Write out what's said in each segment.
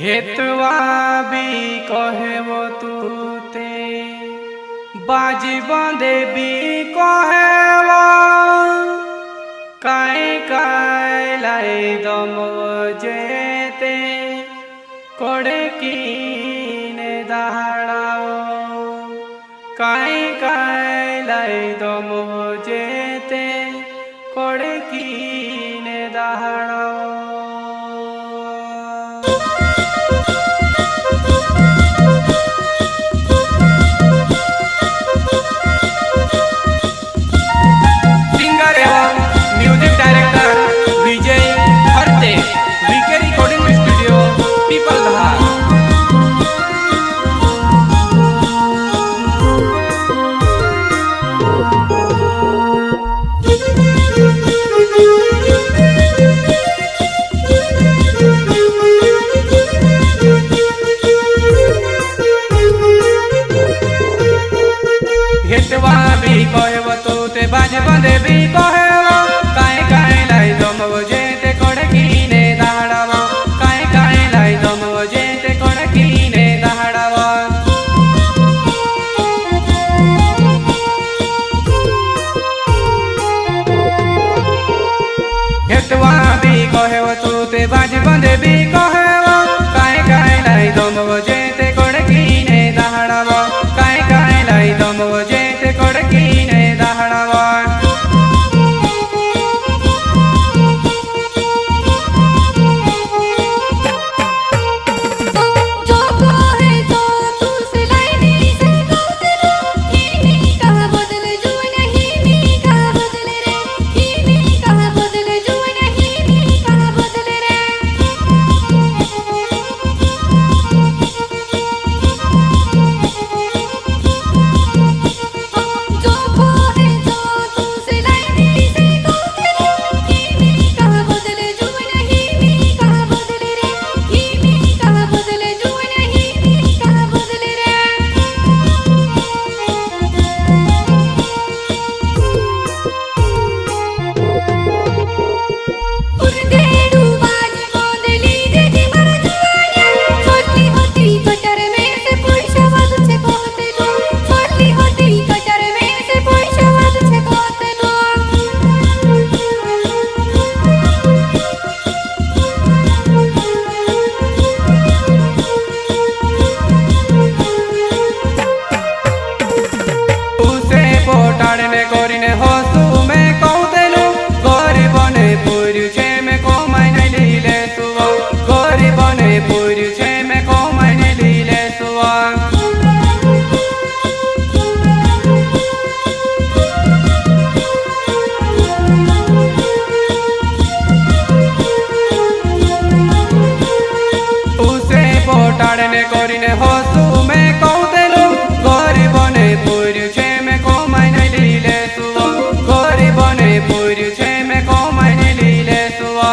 हेतवा भी कहेबो तूते बाजी बांधे भी कहेबो काई काई लाई दम जेते कोड़े कीने दहाड़ाओ काई काई लाई दम जेते कोड़े कीने दहाड़ाओ। हेतवा भी कहेबो तूते बाज बंदे भी कहेबो काई काई लाई दम जेते कोड़े कीने दहाड़ावो काई काई लाई दम जेते कोड़े कीने दहाड़ावो। हेतवा भी कहेबो तूते बाज बंदे भी कहेबो काई काई लाई दम जेते कोड़े कीने दहाड़ावो काई काई लाई दम जेते कोड़े कीने दहाड़ावो। पोटाड़ने कोरिने होसु में कहतेनु गरीबने पुरु छे में को मायने लीले सुवा गरीबने पुरु छे में को मायने लीले सुवा। उसे पोटाड़ने कोरिने होसु में कहतेनु गरीबने पुरु छे पुरु छे में को मायने लीले सुवा।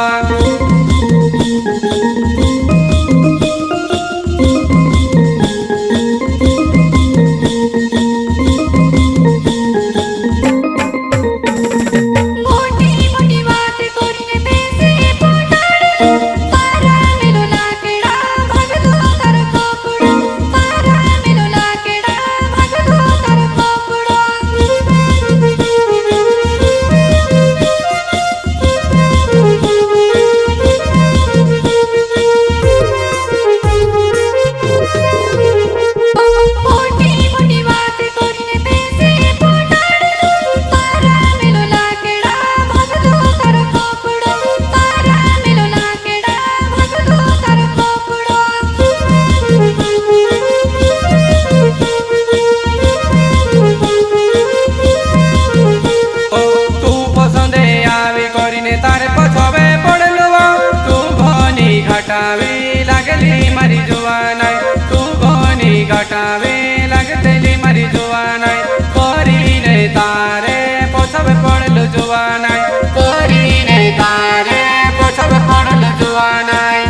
घटावे लगली मरी जुवानाई तू घोनी घटावे लगतली मरी जुवानाई कोरी ने तारे पोछब पड़ल जुवानाई कोरी ने तारे पोछब पड़ल जुवानाई।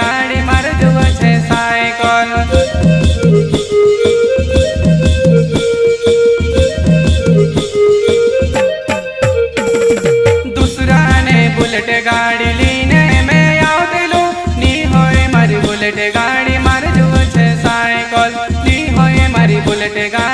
ગાડી મારે જુએ છે સાયકલ दूसराने बुलेट गाड़ी लीने मैं आवतेलो नी होय मारी बुलेट गाड़ी मारे जुए छे सायकल नी होय मारी बुलेट गाड़ी